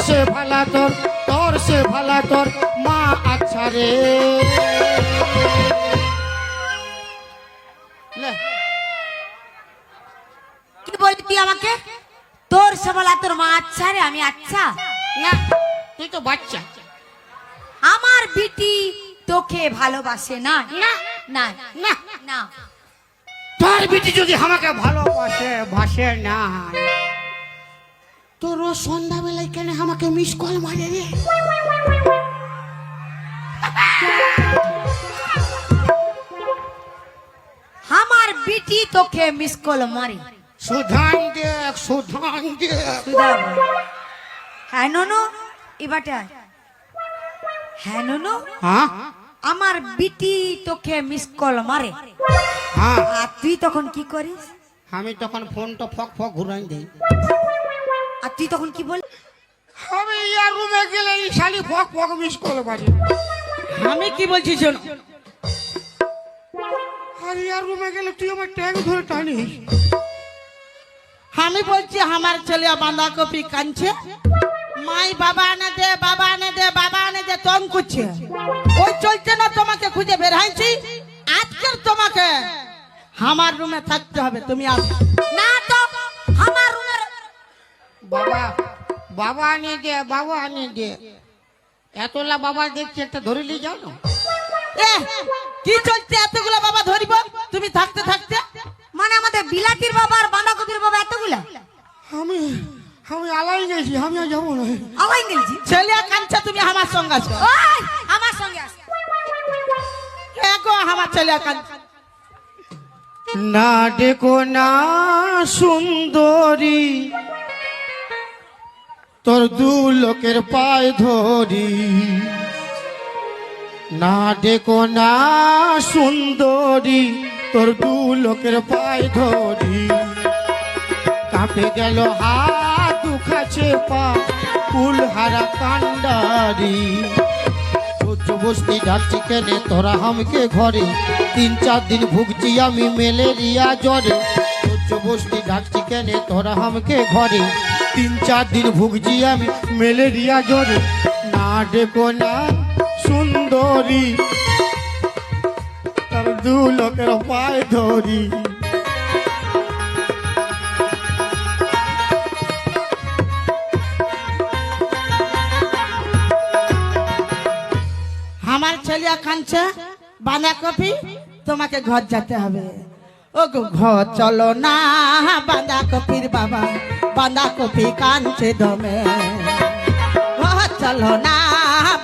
সে ভালা তোর সে ভালা তোর মা আচ্ছা রে। কি বললি তুই আমাকে? তোর সে ভালা তোর মা আচ্ছা রে, আমি আচ্ছা না, তুই তো বাচ্চা। আমার বিটি তোকে ভালোবাসে না না না না না। তোর বিটি যদি আমাকে ভালোবাসে ভাসে না, তোর রোজ সন্ধ্যাবেলায় কেন আমাকে মিস কল মারে রে? আমার বিটি তোকে মিস কল মারি। সুধান দেখ, সুধান দেখ। হ্যাঁ ননু, এবারটা হ্যাঁ ননু, হ্যাঁ আমার বিটি তোকে মিস কল মারে, হ্যাঁ। আর তুই তখন কি করিস? আমি তখন ফোনটা ফক ফক ঘুরাই দিই। আর তুই তখন কি বল? আমি ইয়ার রুমে গেলে এই শালি ফক ফক মিস কল মারি। আমি কি বলছি শোনো, আর ইয়ার রুমে গেলে তুই আমার ট্যাগ ধরে টানিস। আমি বলছি আমার ছেলে বাঁধাকপি কাঁদছে, মাই বাবা এনে দে, বাবা এনে দে, বাবা এনে দে, তং করছে। ওই চলছে না, তোমাকে খুঁজে বের হয়েছি। আজকের তোমাকে আমার রুমে থাকতে হবে, তুমি আসো। না তো আমার রুমের বাবা বাবা আনি দে, বাবা আনি দে। এতলা বাবা দেখছি, একটা ধরে নিয়ে যাও না। এ কি চলছে, এতগুলো বাবা ধরিব তুমি থাকতে থাকতে? মানে আমাদের বিলাতির বাবা আর বাঁধাকপির বাবা এতগুলা? আমি আমি আলাই গেছি, আমি আর যাবো না। আলাই গেলছি। ছেলে কাঁদছে, তুমি আমার সঙ্গে আসো। ওই আমার সঙ্গে আস। গো আমার ছেলে কাঁদছে। না ডেকো না সুন্দরী, তোর দু লোকের পায়ে ধরি। না ডেকো না সুন্দরী, তোর দু লোকের পায়ে ধরি। কাঁপে গেল হাত, দুখাছে পা, ফুল হারা কান্ডারি। সহ্য বস্তি ডাকছি কেনে তোরা আমাকে ঘরে, 3-4 দিন ভুগছি আমি ম্যালেরিয়া জ্বরে। সহ্য বস্তি ডাকছি কেনে তোরা আমাকে ঘরে, 3-4 দিন ভুগছি আমি ম্যালেরিয়া জ্বরে। না ডেকো না সুন্দরী, তার দু লোকের পায়ে ধরি। আমার ছেলে কাঁদছে বাঁধাকপি, তোমাকে ঘর যেতে হবে। ও গো ঘর চলো না, বাঁধাকপির বাবা বাঁধাকপি কাঁদছে দমে। ঘর চলো না,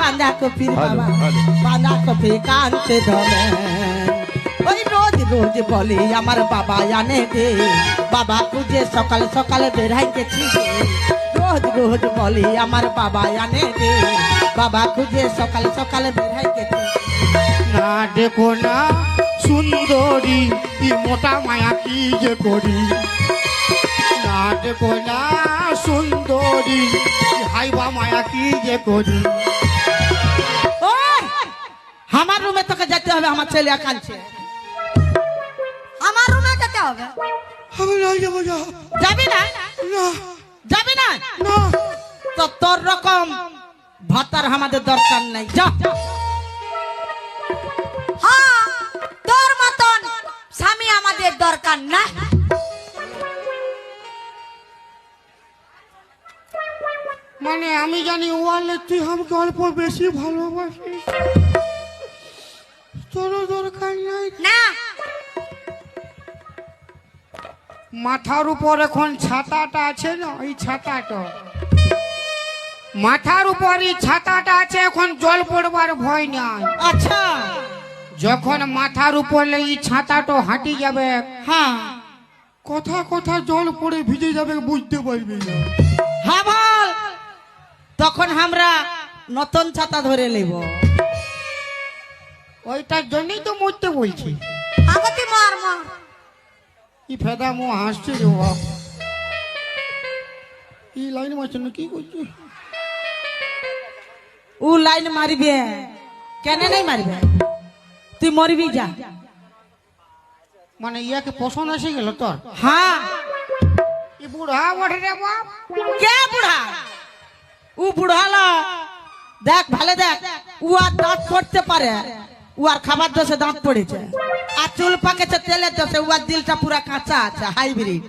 বাঁধাকপির বাবা বাঁধাকপি কাঁদছে দমে। ওই রোজ রোজ বলি আমার বাবা আনে দে, বাবা খুঁজে সকাল সকালে বেড়াই গেছি। রোজ রোজ বলি আমার বাবা আনে দে, বাবা খুঁজে সকাল সকালে বেড়াই গেছি। না ডেকো না সুন্দরী, কি মোটা মায়া কি যে করি। না ডেকো না সুন্দরী, হাইবা মায়া কি যে করি। ওই, আমার রুমে তোকে যেতে হবে, আমার ছেলে কাঁদছে। আমার রুমে যেতে হবে। আমি না যাবো, যা। যাবি না? না যাবি না? না, তো তোর রকম ভাতার আমাদের দরকার নাই, যা। হ্যাঁ, তোর মতন স্বামী আমাদের দরকার না। মানে আমি জানি ওয়ালে তুই আমাকে অল্প বেশি ভালোবাসিস, তোরও দরকার নাই। না মাথার উপর এখন ছাতাটা আছে না, এই ছাতাটা মাথার উপর এই ছাতাটা আছে, এখন জল পড়বার ভয় নাই। আচ্ছা, যখন মাথার উপর এই ছাতাটা হাঁটি যাবে, হ্যাঁ কথা কথা জল পড়ে ভিজে যাবে, বুঝতে পারবি না। হ্যাঁ বল, তখন আমরা নতুন ছাতা ধরে নেব। ওইটার জন্যই তো মরতে বলছি। আগতে মার মা। কি ফেদা মো হাসছে রে বাপ। এই লাইন মারছে না, কি করছে? ও লাইন মারবে কেন? নাই মারবে, তুই মরবি যা। মানে ইয়াকে পছন্দ এসে গেল তোর? হ্যাঁ। কি বুড়া বটে রে বাপ। কে বুড়া? ও বুড়ালা দেখ ভালো দেখ, ও আর দাঁত পড়তে পারে, ও আর খাবার দোষে দাঁত পড়েছে, আর চুল পাকেছে তেলের দোষে, ও আর দিলটা পুরা কাঁচা আছে, হাইব্রিড।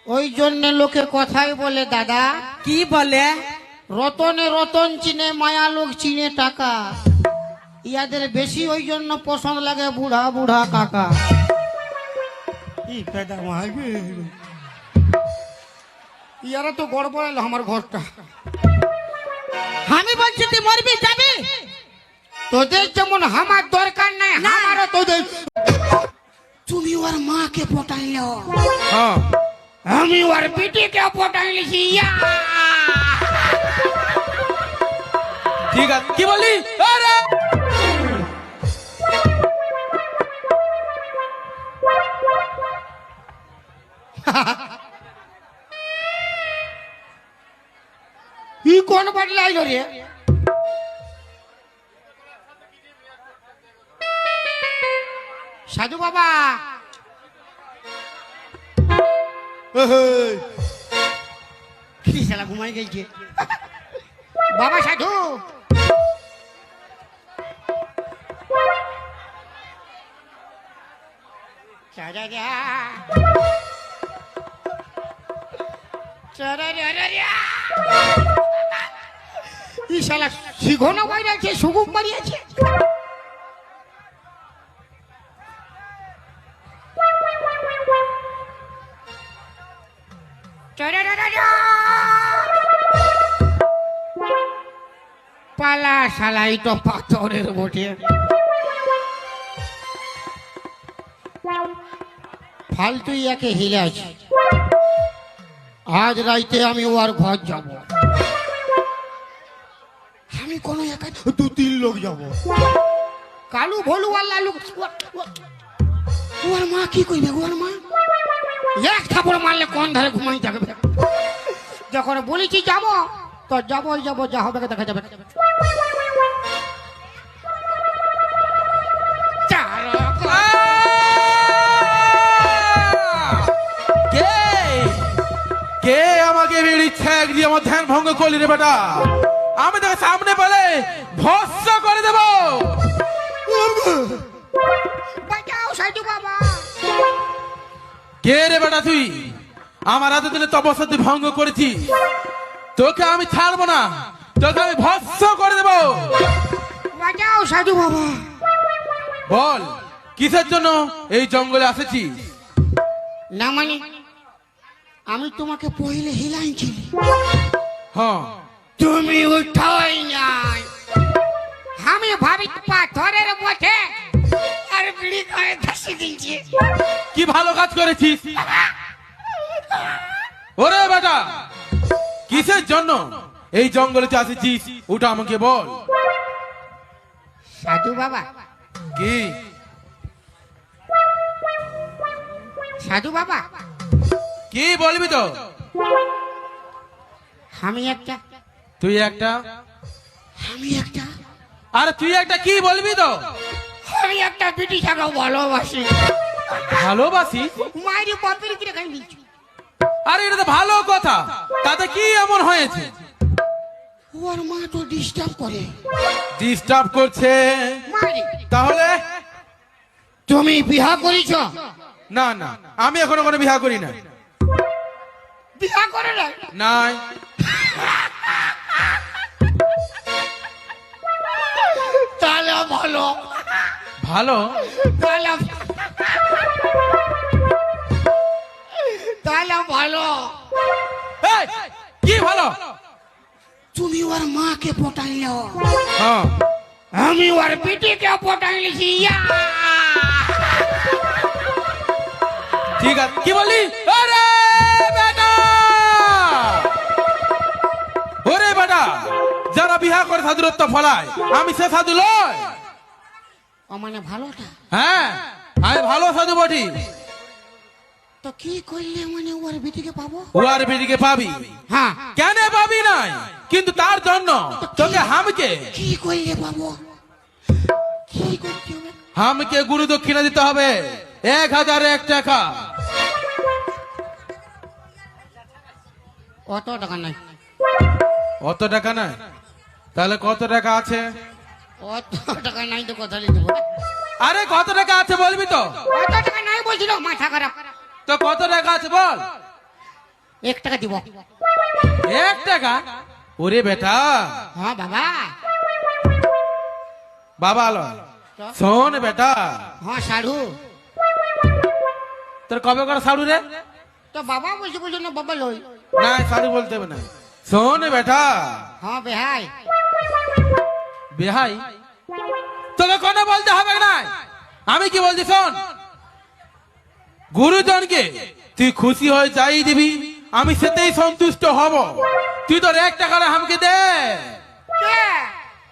ওই জন্য লোকে কথাই বলে দাদা, কি বলে? রতনে রতন চিনে মায়া লোক চিনে টাকা। ইয়াদের বেশি ওই জন্য পছন্দ লাগে বুড়া বুড়া কাকা। ইয়ারা তো গড়বড়াল আমার ঘরটা। আমি বলছি তুই মরবি, যাবি? তোদের যেমন আমার দরকার নাই, আমারও তোদের। তুমি ওর মাকে পটাইল, আমি ওর পিটিকে পটাইলিছি। ঠিক আছে, কি বললি? আরে ই কোন বদলাইল রে? সাধু বাবা, কি শালা ঘুমাই গেছে বাবা সাধু। ই শালা শিখনো বাইরে আছে, সুগুম বাড়িয়েছে। পালা শালাই তো পাথরের বটে। ফালতুই একে হিলাস। আজ রাইতে আমি ওর ঘর যাব। আমি কোনো একা 2-3 লোক যাব। কালু ভলু আর লালু। ওর মা কি কইবে? ওর মা এক থাপড় মারলে কোন ধারে ঘুমাই থাকবে। যখন বলেছি যাব তো যাবই যাব, যা হবে দেখা যাবে। কে আমাকে বেরিয়েছে একদিন আমার ধ্যান ভঙ্গ করলি রে বেটা? আমি তোকে সামনে পেলে ভস্ম করে দেব। বাঁচাও সাধু বাবা। কে রে বেটা তুই? আমার হাতে দিনে তপস্যা তুই ভঙ্গ করেছি, তোকে আমি ছাড়বো না, তোকে আমি ভস্ম করে দেব। বাঁচাও সাধু বাবা। বল কিসের জন্য এই জঙ্গলে এসেছি? না মানে আমি তোমাকে পहिले হিলাইছি, হ্যাঁ তুমি উঠাই নাই। আমি ভাবি পাথরের বটে আর বিড়ি করে ধসে দিয়েছি। কি ভালো কাজ করেছিস। ওরে বেটা, কিসের জন্য এই জঙ্গলে এসেছিস ওটা আমাকে বল। সাধু বাবা, কি সাধু বাবা, কি বলবি তো? আমি একটা, তুই একটা, আমি একটা, আরে তুই একটা কি বলবি তো? আমি একটা বিটি ছাড়া ভালোবাসি। ভালোবাসি? মায়ের বাপের কিনে খাই দিচ্ছি। আরে এটা তো ভালো কথা, তাতে কি এমন হয়েছে? ওর মা তো ডিস্টার্ব করে। ডিস্টার্ব করছে? মারি তাহলে তুমি বিয়া করেছ? না না, আমি এখনো কোনো বিয়ে করি না। বিয়া করে না? নাই। তাহলে ভালো। ভালো? তাহলে তাহলে ভালো। এই, কি ভালো? তুমি ওর মাকে পটাইল, হ্যাঁ আমি ওর পিটিকে পটাইলিছি। ঠিক আছে, কি বললি? আরে বেটা, ওরে বেটা, যারা বিহা করে সাধুরত্ব ফলায়, আমি সে সাধু লয়। ও মানে ভালোটা? হ্যাঁ, আমি ভালো সাধু বটি। তো কি করলে মানে ওর বিটিকে পাবো? ওর বেটিকে পাবি? হ্যাঁ। কেন পাবি নাই? কিন্তু তার জন্য তোকে হামকে কি করলে পাবো? কি করতে হবে? হামকে গুরু দক্ষিণা দিতে হবে 1001 টাকা। অত টাকা নাই। অত টাকা নাই, তাহলে কত টাকা আছে? অত টাকা নাই তো কথা লিখে দেবো। আরে কত টাকা আছে বলবি তো? অত টাকা নাই বলছিল, মাথা খারাপ। তো কত টাকা আছে বল। 1 টাকা দিব। 1 টাকা? ওরে বেটা, হ্যাঁ বাবা। বাবা আলো শোন বেটা, হ্যাঁ সাড়ু। তোর কবে করে সাড়ু রে? তো বাবা বলছি বলছো না, বাবা লই। না সাড়ু বলতে হবে না। শোন বেটা, হ্যাঁ বেহাই। বেহাই তোকে কোনো বলতে হবে না, আমি কি বলছি শোন। গুরুজনকে তুই খুশি হয়ে যাই দিবি, আমি সেটাই সন্তুষ্ট হব। তুই তোর 1 টাকা আমাকে দে কে?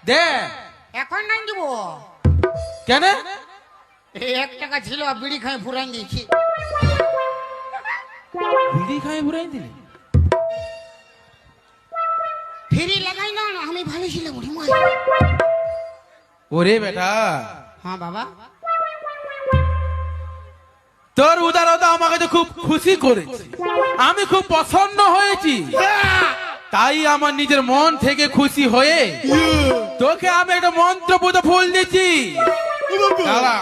দে। এখন নাই দিব। কেন? এই 1 টাকা ছিল, বিড়ি খাই ফুরাই দিয়েছি। বিড়ি খাই ঘুরাই দিলি? ফিরি লাগাই না, আমি ভালো ছিল বুড়ি মা। ওরে বেটা, হ্যাঁ বাবা। তোর উদারতা আমাকে তো খুব খুশি করেছে, আমি খুব পছন্দ হয়েছি। তাই আমার নিজের মন থেকে খুশি হয়ে তোকে আমি একটা মন্ত্রপুত ফুল দিচ্ছি। দাঁড়া।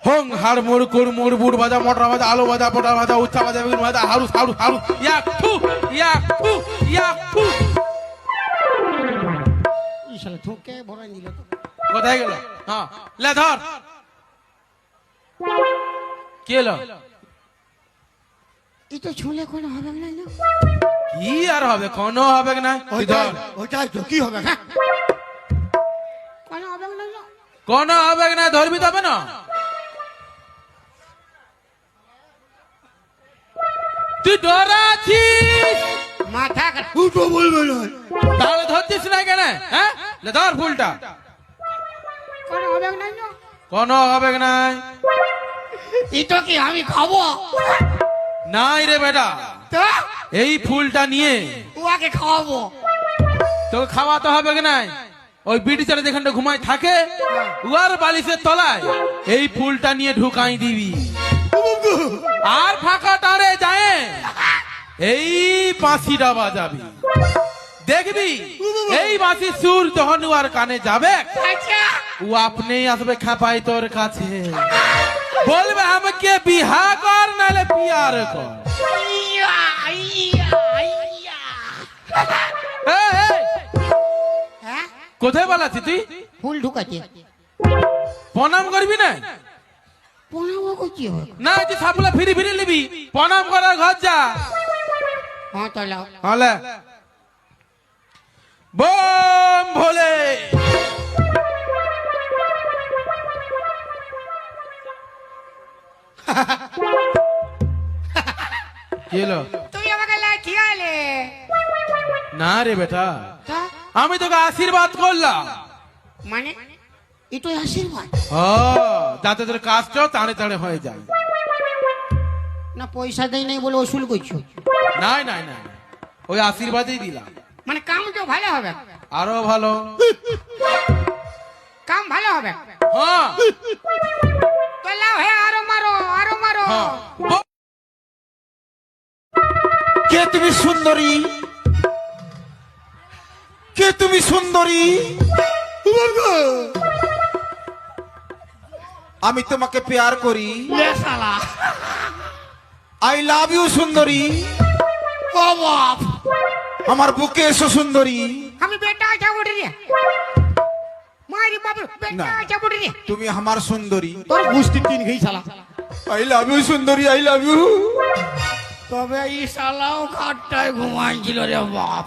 হং হাড় মোড় কুড় মোড় বুড় ভাজা মটর ভাজা আলু ভাজা পটল ভাজা উচ্চা ভাজা বেগুন ভাজা হারু হারু হারু ইয়াক ফু ইয়াক ফু ইয়াক ফু। ইশালা ঠুকে ভরাই দিল তো। কোথায় গেল? হ্যাঁ লে ধর। কি এলো? এই তো ছুলে কোনো হবে না। কি আর হবে? কোনো হবে না। তুই ধর। ওইটাই তো কি হবে? হ্যাঁ কোনো হবে না। কোনো হবে না, ধরবি তবে না। তুই ডরাচ্ছিস? মাথা খারাপ। উঠো বলবে না। তাহলে ধরছিস না কেন? হ্যাঁ লে ধর ফুলটা। কোনো হবে না। কোনো হবে না। এই তো কি আমি খাবো? নাই রে বেটা, তো এই ফুলটা নিয়ে ওকে খাওয়াবো। তোকে খাওয়াতে হবে কি নাই? ওই ব্রিটিশারে যেখানটা ঘুমায় থাকে উয়ার বালিশের তলায় এই ফুলটা নিয়ে ঢুকাই দিবি। আর ফাঁকা টারে যায় এই বাঁশিটা বাজাবি, দেখবি এই বাঁশির সুর যখন উয়ার কানে যাবে আচ্ছা ও আপনি আসবে খাপাই তোর কাছে, বলবে আমাকে বিহা কর নালে পিয়ার কর। ইয়া, ইয়া, ইয়া। এই, এই, হ্যাঁ কোথায় বলাচ্ছি তুই? ফুল ঢুকাচ্ছে। প্রণাম করবি না? প্রণামও করছি হবে। না তুই সাপলা ফিরি ফিরি নিবি, প্রণাম করার ঘর যা। হ্যাঁ তাহলে হলে বম ভোলে। কি হলো? তুই আমাকে লাঠিয়ালে। না রে বেটা, তা আমি তোকে আশীর্বাদ করলাম। মানে এটাই আশীর্বাদ ও যাতে তোর কাজটা তাড়ে তাড়ে হয়ে যায়। না? পয়সা দেই নাই বলে ওসুল করছো? নাই নাই নাই, ওই আশীর্বাদই দিলাম। মানে কাম তো ভালো হবে। আরো ভালো কাম ভালো হবে। হ্যাঁ তো লাও হে, আরো মারো, আরো মারো। হ্যাঁ। কে তুমি সুন্দরী? কে তুমি সুন্দরী? আমি তোমাকে প্যার করি। লে শালা। আই লাভ ইউ সুন্দরী। ও বাপ, আমার বুকে এসো সুন্দরী। আমি বেটা আচ্ছা উঠে রে। মারি বাপ, বেটা না। আচ্ছা উঠে রে। তুমি আমার সুন্দরী। তোর গুষ্টি তিন খেয়ে শালা। আই লাভ ইউ সুন্দরী, আই লাভ ইউ। তবে এই শালাও খাটটায় ঘুমাইছিল রে বাপ।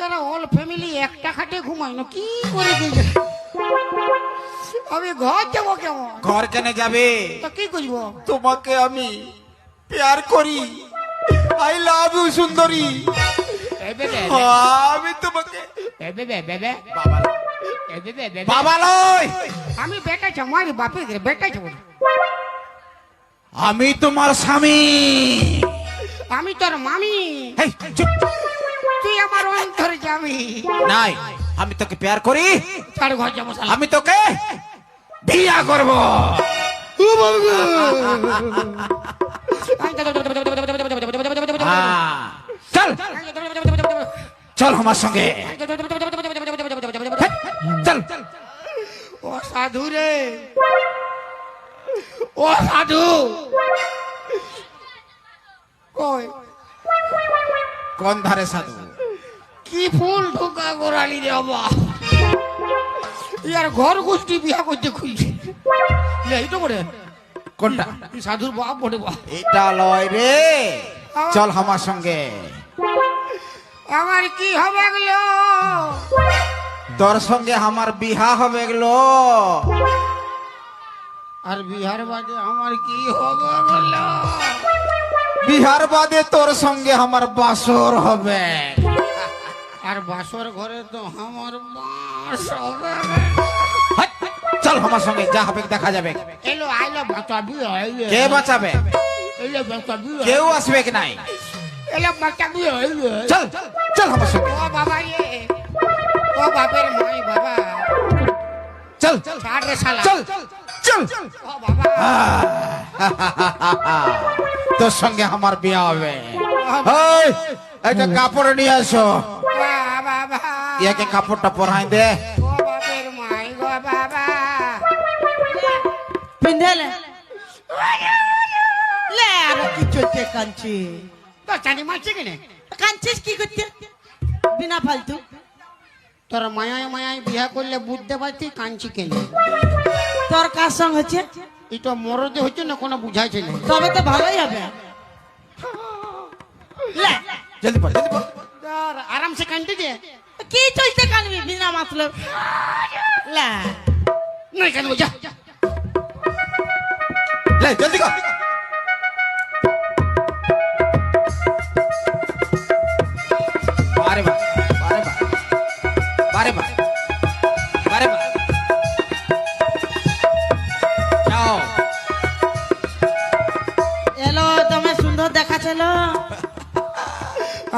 এরা অল ফ্যামিলি একটা খাটে ঘুমায় না, কি করে দিয়েছে? আমি ঘর যাবো কেমন? ঘর কেন যাবে? তো কি করব? তোমাকে আমি প্যার করি। আই লাভ ইউ সুন্দরী। আমি তোমাকে বাবা বাবা লয়। আমি বেটা ছ, মারি বাপে বেটা ছ। আমি তোমার স্বামী। আমি তোর মামি। হেই, চুপ। তুই আমার অন্তরে যাবি। নাই, আমি তোকে প্যার করি। তার ঘর যাবো শালা। আমি তোকে বিয়া করব। চল চল আমার সঙ্গে চল। ও সাধু রে, ও সাধু কই কোন ধারে সাধু? কি ফুল ঢোকা গোড়ালি রে বাবা, ইয়ার ঘর গোষ্ঠী বিয়া করতে খুলছে। এই তো বলে কোনটা? তুই সাধুর বাপ বটে বাপ। এটা লয় রে, চল আমার সঙ্গে। আমার কি হবে গেলো? তোর সঙ্গে আমার বিহা হবে গেলো। আর বিহার বাদে আমার কি হবে গেলো? বিহার বাদে তোর সঙ্গে আমার বাসর হবে। আর বাসর ঘরে তো আমার বাস হবে। হাট, চল আমার সঙ্গে, যা হবে দেখা যাবে। এলো আইলো বাঁচাবি, কে বাঁচাবে? এলো বাঁচাবি, কেউ আসবে কি নাই? এলো বাঁচাবি। চল চল আমার সঙ্গে, ও বাবা রে, ও বাপের মাই বাবা, চল ছাড় রে শালা। চল চল। ও বাবা, তোর সঙ্গে আমার বিয়ে হবে। ওই, একটা কাপড় নিয়ে আসো, বাবা, ইয়াকে কাপড়টা পরাই দে। ও বাপের মাই গো বাবা। পিন্ধেলে লে আর কি চলছে কাঞ্চি? তো চানি মারছে কিনে? কাঞ্চিস কি করতে বিনা ফালতু? তোর মায়ায় মায়ায় বিয়া করলে বুঝতে পারছি কাঞ্চি কেনে। তোর কার সঙ্গ হচ্ছে? এটা মরদে হচ্ছে না কোনো বুঝাইছে না। তবে তো ভালোই হবে। লে জলদি পড়, জলদি পড়। তোর আরামসে কানতে দে। কি চলছে কানবি বিনা মতলব? লে নাই কানবো, যা। লে জলদি কর। বারে বা, বারে বা, বারে বা, বারে বা। যাও। এলো তুমি সুন্দর দেখাচ্ছিল,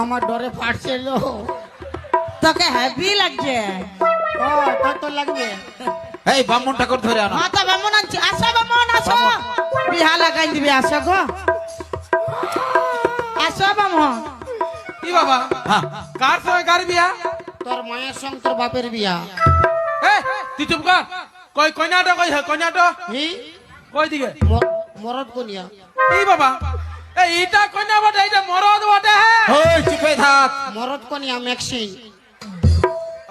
আমার ডরে ফাটছিল। তোকে হেভি লাগছে। ও তো লাগবে। এই বামুন ঠাকুর ধরে আনো। হ্যাঁ তো বামন আনছি, আসো বামন আসো, বিহা লাগাই দিবি, আসো গো, আসো বামন। কি বাবা, হ্যাঁ, কার সঙ্গে কার বিয়া? তোর মায়ের সঙ্গে তোর বাপের বিয়া। এ, তুই চুপ কর। কই কইনাটো, কই কইনাটো, হি কই দিকে? মরদ কোনিয়া। কি বাবা, এইটা কইনা বটে, এইটা মরদ বটে। হ্যাঁ, ওই চুপে থাক। মরদ কোনিয়া ম্যাক্সিন।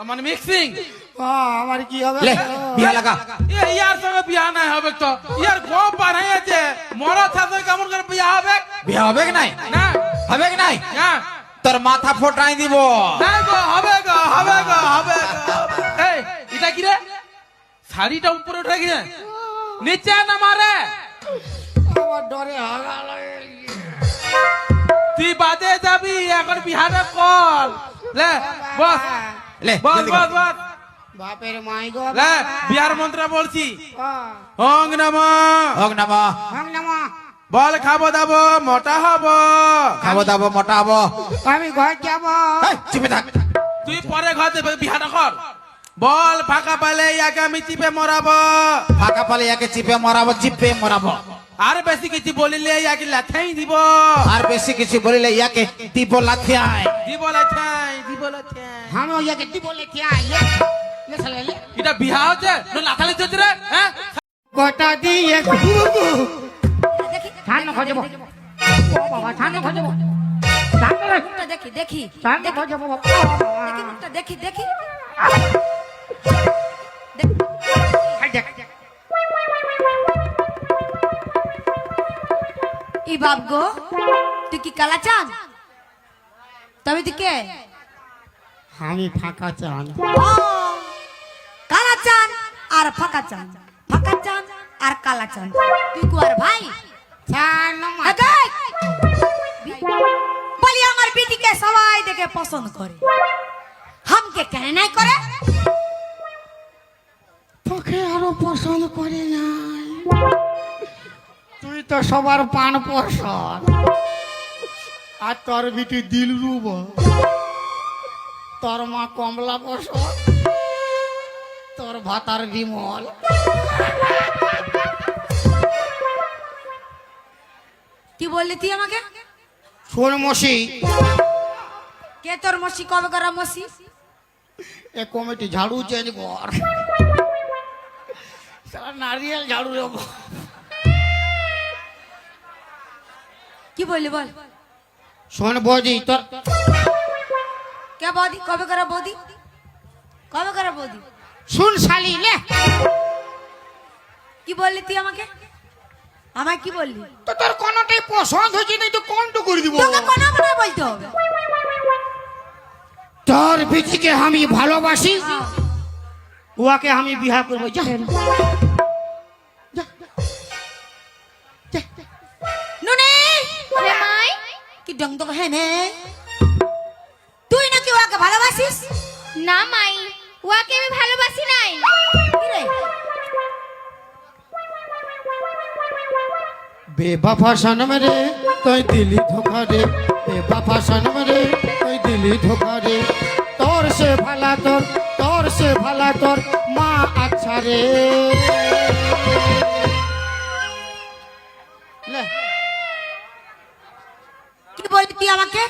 মানে মিক্সিং। আমার কি হবে? লে বিয়া লাগা। ইয়ার সঙ্গে বিয়া নাই হবে তো, ইয়ার গোপ বানাইছে, মরদ সাথে কেমন করে বিয়া হবে? বিয়া হবে কি নাই? না হবে কি নাই? না তোর মাথা ফোটাই দিব। না গো, হবে গো, হবে গো, হবে গো। এই এটা কি রে? শাড়িটা উপরে উঠে গিয়ে নিচে না মারে। আমার ডরে হাগা লাগে। তুই বাদে যাবি, এখন বিহারে কল। লে বস, লে বস জলদি বস কর। বস। বাপের মাই গো লে বাবা। বিহার মন্ত্র বলছি। হ্যাঁ। ওং নমঃ। হোক না মা। ভাঙ না মা। বল খাবো দাবো মোটা হবো। খাবো দাবো মোটা হবো। আমি ঘর যাব। এই, চুপে থাক। তুই পরে ঘর দেবে বিহাটা কর। বল ফাঁকা পালে ইয়াকে আমি চিপে মরাবো। ফাঁকা পালে ইয়াকে চিপে মরাবো, চিপে মরাবো। আর বেশি কিছু বলিলে ইয়াকে লাথাই দিব। আর বেশি কিছু বলিলে ইয়াকে দিব লাথিয়ায়। দিব লাথাই, দিব লাথাই। আমি ওইকে দি বলে কি আই লে শালা লে। এটা বিহা হচ্ছে না লাথালি চলছে রে? হ্যাঁ, গোটা দিয়ে দেখি ধান খোঁজব। ও বাবা ধান খোঁজব। ধান রে। মুখটা দেখি দেখি ধান দেখি, খোঁজব বাবা। দেখি মুখটা দেখি দেখি হাই দেখ। ই বাপ গো, তুই কি কালা চান? তবে তুই কে? আমি ফাঁকা চান। ও, কালা চান আর ফাঁকা চান, ফাঁকা চান আর কালা চান। তুই কুয়ার ভাই? চান মা। একাই। বলি আমার বিটিকে সবাই দেখে পছন্দ করে, হামকে কেন নাই করে? তোকে আরো পছন্দ করে নাই। তুই তো সবার পান পছন্দ। আর তোর বিটি দিল রুব, তোর মা কমলা পছন্দ, তোর ভাতার বিমল। কি বললি তুই আমাকে? শোন মসি, কে তোর মসি? কবে করা মসি? এ কমিটি ঝাড়ু চেঞ্জ কর, সারা নারিয়েল ঝাড়ু রে। কি বললি বল? শোন বৌদি, তোর কে বৌদি? কবে করা বৌদি? কবে করা বৌদি? শুন শালি লে, কি বললি তুই আমাকে? আমায় কি বললি? তো তোর কোনটাই পছন্দ হচ্ছে না, তো কোনটা করে দিব? তোকে কোনো কথা বলতে হবে। তোর বিটিকে আমি ভালোবাসি, উহাকে আমি বিবাহ করবো। যা নুনি মাই কি ডং ডং হে নে, তুই নাকি ওকে ভালোবাসিস? না মাই, ওয়াকে আমি ভালোবাসি নাই। কি রে? बेवफा सनम रे तोय दिली धोखा रे, बेवफा सनम रे तोय दिली धोखा रे, तोर से भला तोर, तोर से भला तोर माँ अच्छा रे। ले কি বললি তুই আমাকে?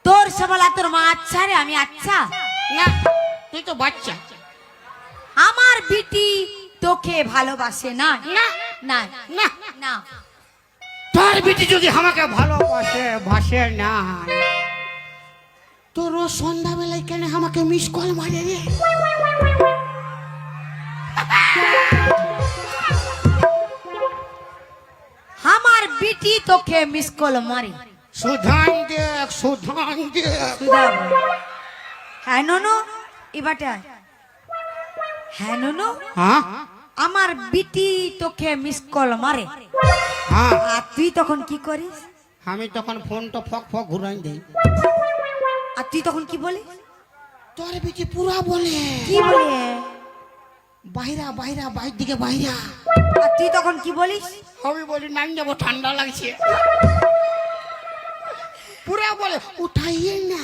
তোর সে বলা তোর মা আচ্ছা রে, আমি আচ্ছা ना তুই তো বাচ্চা। আমার বিটি তোকে ভালোবাসে না। না না না, না, তোর বিটি যদি আমাকে ভালোবাসে ভাসে না, তো রোজ সন্ধ্যাবেলায় কেন আমাকে মিস কল মারে রে? আমার বিটি তোকে মিস কল মারি। সুধান দেখ, সুধান দেখ। হ্যাঁ ননু, এবারটা হ্যাঁ ননু, হ্যাঁ আমার বিটি তোকে মিস কল মারে, হ্যাঁ, আর তুই তখন কি করিস? আমি তখন ফোনটা ফক ফক ঘুরাই দেই। আর তুই তখন কি বলিস? তোর বিটি পুরা বলে কি বলে? বাইরা বাইরা, বাইর দিকে বাইরা। আর তুই তখন কি বলিস? আমি বলি নাই যাবো, ঠান্ডা লাগছে। পুরা বলে উঠাইয়ে না,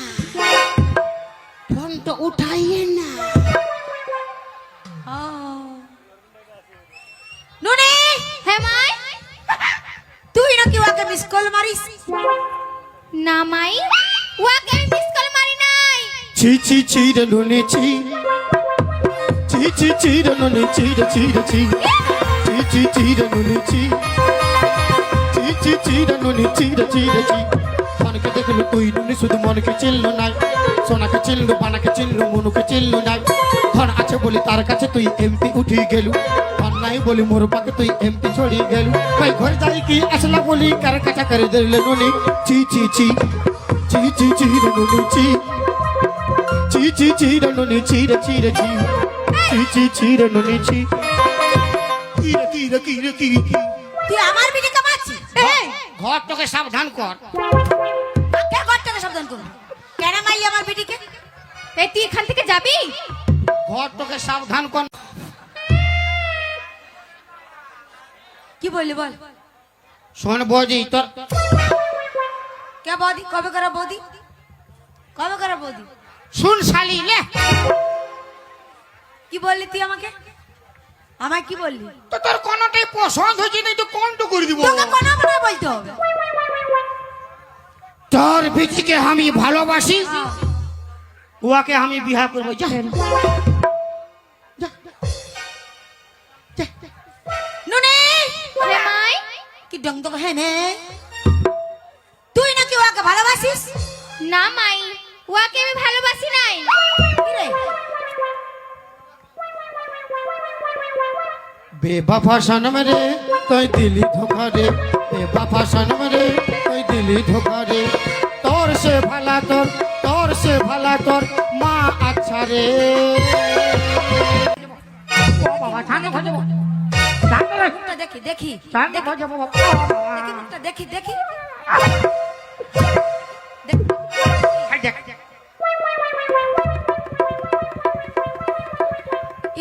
ফোনটা উঠাইয়ে না। নুনি হ্যাঁ মাই। তুই নাকি ওকে মিস কল মারিস? না মাই, ওয়াকে আমি মিস কল মারি নাই। ছি ছি ছি রে নুনি ছি, ছি ছি ছি রে নুনি ছি রে ছি রে ছি, ছি ছি ছি রে নুনি ছি, ছি ছি ছি রে নুনি ছি রে ছি রে ছি। মনকে দেখলো তুই নুনি, শুধু মনকে চিনলো নাই, সোনাকে চিনলো, বানাকে চিনলো, মনুকে চিনলো নাই। ধন আছে বলি তার কাছে তুই এমপি উঠি গেলু, ধন নাই বলি মোর পাকে তুই এমপি ছড়ি গেলু। ভাই ঘরে যাই কি আসলা বলি কার কাটা করে দিলে নুনি। ছি ছি ছি, ছি ছি ছি রে নুনি ছি, ছি ছি ছি রে নুনি ছি রে ছি রে ছি, ছি ছি ছি রে নুনি ছি। কি রে কি রে কি রে কি? তুই আমার বিটিকে মারছিস? ঘর তোকে সাবধান কর। কে ঘরটাকে সাবধান করবি? কেন মারলি আমার বিটিকে? এই তুই এখান থেকে যাবি? ঘর তোকে সাবধান কর। কি বললি বল? শোন বৌদি, তোর কে বৌদি? কবে করা বৌদি? কবে করা বৌদি? শুন শালি লে, কি বললি তুই আমাকে? আমায় কি বললি? তো তোর কোনটাই পছন্দ হচ্ছে না, তো কোনটা করে দিব? তোকে কোনো কথা বলতে হবে। তোর বিটিকে আমি ভালোবাসি, উহাকে আমি বিবাহ করবো। যা যা, যা। নুনি হ্যাঁ মাই। কি ডং ডং হে নে, তুই নাকি ওকে ভালোবাসিস? না মাই, ওয়াকে আমি ভালোবাসি নাই। কি রে? बेवफा सनम रे तोय दिली धोखा रे, बेवफा सनम रे तोय दिली धोखा रे, तोर से भला तोर, तोर से भला तोर माँ अच्छा रे। মুখটা দেখি দেখি দেখি, মুখটা দেখি দেখি।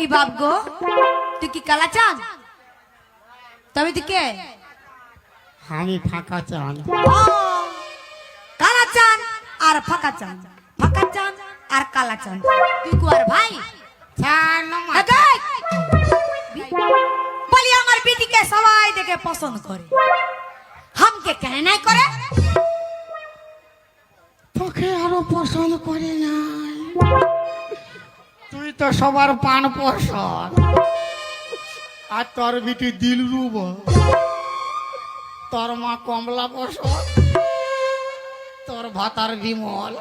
ই বাপ গো, তুই কি কালা চান? তবে তুই কে? আমি ফাঁকা চান। ও, কালা চান আর ফাঁকা চান, ফাঁকা চান আর কালা চান। তুই কুয়ার ভাই? একাই। বলি আমার বেটিকে সবাই দেখে পছন্দ করে, हम আমকে কেন নাই করে? তোকে আরো পছন্দ করে না, তুই তো সবার পান পছন্দ। আর তোর বিটি দিল রুব, তোর মা কমলা পছন্দ, তোর ভাতার বিমল।